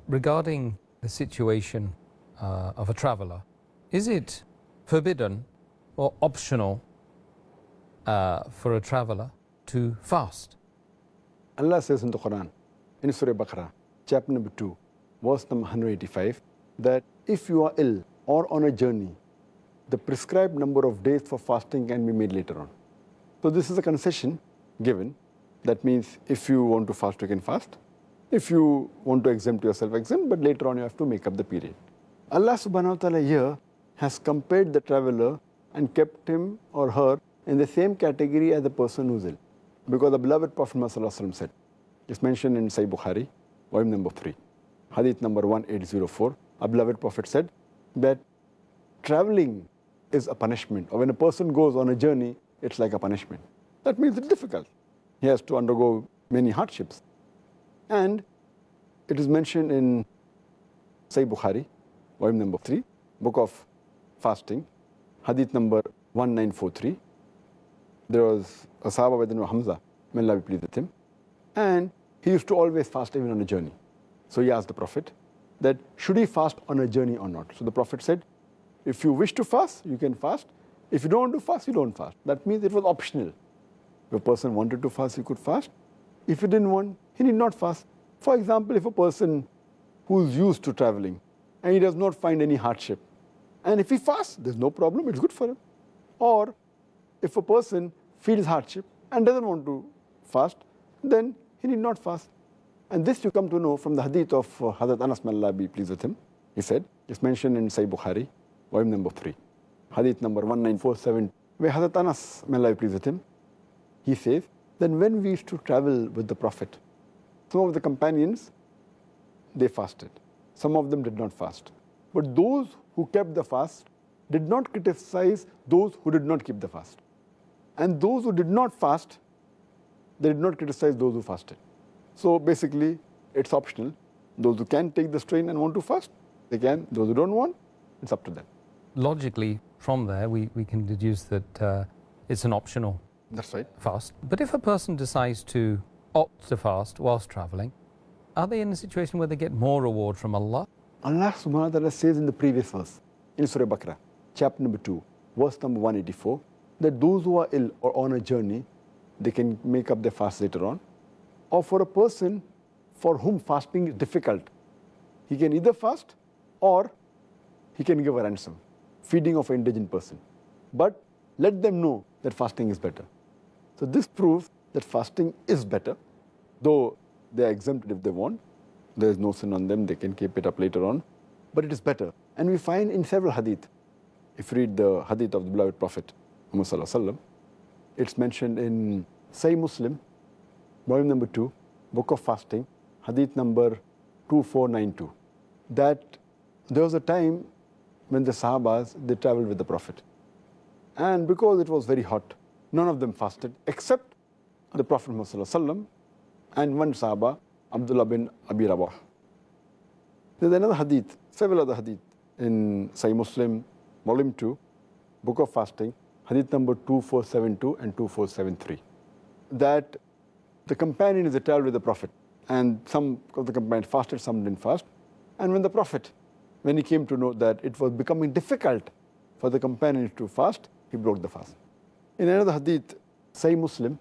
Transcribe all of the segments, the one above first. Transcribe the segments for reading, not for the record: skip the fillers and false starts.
regarding the situation of a traveller, is it forbidden or optional for a traveller to fast? Allah says in the Quran, in Surah Baqarah, chapter number 2, verse number 185, that if you are ill or on a journey, the prescribed number of days for fasting can be made later on. So this is a concession given. That means if you want to fast, you can fast. If you want to exempt yourself, exempt, but later on you have to make up the period. Allah subhanahu wa ta'ala here has compared the traveler and kept him or her in the same category as the person who's ill. Because the beloved Prophet Muhammad said, it's mentioned in Sahih Bukhari, volume number 3, hadith number 1804, our beloved Prophet said that traveling is a punishment, or when a person goes on a journey, it's like a punishment. That means it's difficult. He has to undergo many hardships. And it is mentioned in Sahih Bukhari, volume number 3, book of fasting, hadith number 1943. There was a Sahaba by the name of Hamza, may Allah be pleased with him, and he used to always fast even on a journey. So he asked the Prophet that should he fast on a journey or not. So the Prophet said, if you wish to fast, you can fast. If you don't want to fast, you don't fast. That means it was optional. If a person wanted to fast, he could fast. If he didn't want, he need not fast. For example, if a person who's used to traveling and he does not find any hardship, and if he fasts, there's no problem, it's good for him. Or if a person feels hardship and doesn't want to fast, then he need not fast. And this you come to know from the hadith of Hazrat Anas, may Allah be pleased with him. He said, it's mentioned in Sahih Bukhari, volume number 3, hadith number 1947, where Hazrat Anas, may Allah be pleased with him, he says, then when we used to travel with the Prophet, some of the companions, they fasted. Some of them did not fast. But those who kept the fast did not criticize those who did not keep the fast. And those who did not fast, they did not criticize those who fasted. So basically, it's optional. Those who can take the strain and want to fast, they can. Those who don't want, it's up to them. Logically, from there, we can deduce that it's an optional That's right. fast. But if a person decides to opt to fast whilst traveling, are they in a situation where they get more reward from Allah? Allah subhanahu wa ta'ala says in the previous verse, in Surah Baqarah, chapter number 2, verse number 184, that those who are ill or on a journey, they can make up their fast later on. Or for a person for whom fasting is difficult, he can either fast or he can give a ransom, feeding of an indigent person. But let them know that fasting is better. So this proves that fasting is better, though they are exempted if they want. There is no sin on them, they can keep it up later on. But it is better. And we find in several hadith, if you read the hadith of the beloved Prophet Muhammad, it's mentioned in Sahih Muslim, volume number 2, book of fasting, hadith number 2492, that there was a time when the Sahabas, they traveled with the Prophet. And because it was very hot, none of them fasted except the Prophet Muhammad and one Sahaba, Abdullah bin Abi Rabah. There's another hadith, several other hadith in Sahih Muslim, volume 2, book of fasting, hadith number 2472 and 2473, that the companion is traveled with the Prophet, and some of the companions fasted, some didn't fast. And when the Prophet, when he came to know that it was becoming difficult for the companions to fast, he broke the fast. In another hadith, Sahih Muslim,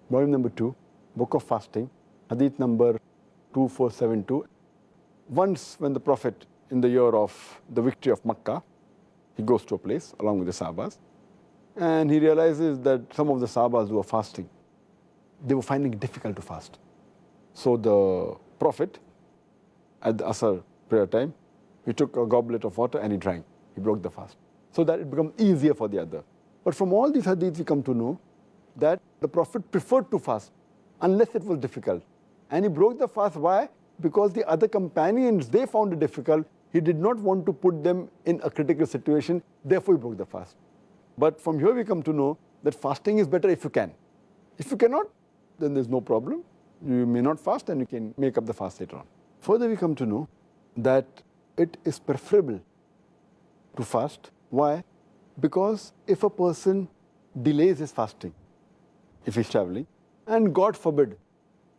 volume number 2, book of fasting, hadith number 2472, once when the Prophet, in the year of the victory of Makkah, he goes to a place along with the Sahabas, and he realizes that some of the Sahabas who were fasting, they were finding it difficult to fast. So the Prophet, at the Asr prayer time, he took a goblet of water and he drank. He broke the fast, so that it became easier for the other. But from all these hadiths, we come to know that the Prophet preferred to fast unless it was difficult. And he broke the fast. Why? Because the other companions, they found it difficult. He did not want to put them in a critical situation. Therefore, he broke the fast. But from here, we come to know that fasting is better if you can. If you cannot, then there's no problem. You may not fast and you can make up the fast later on. Further, we come to know that it is preferable to fast. Why? Because if a person delays his fasting, if he's traveling, and God forbid,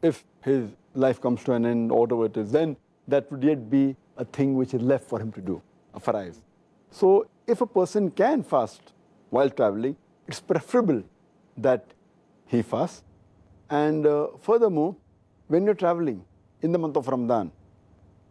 if his life comes to an end or whatever it is, then that would yet be a thing which is left for him to do, a fariz. So if a person can fast while traveling, it's preferable that he fasts. And furthermore, when you're traveling in the month of Ramadan,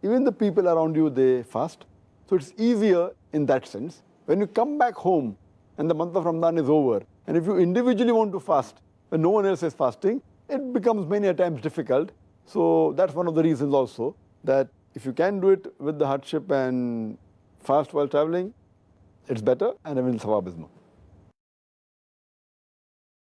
even the people around you, they fast. So it's easier in that sense. When you come back home and the month of Ramadan is over, and if you individually want to fast when no one else is fasting, it becomes many a times difficult. So that's one of the reasons also, that if you can do it with the hardship and fast while traveling, it's better, and even thawab is more.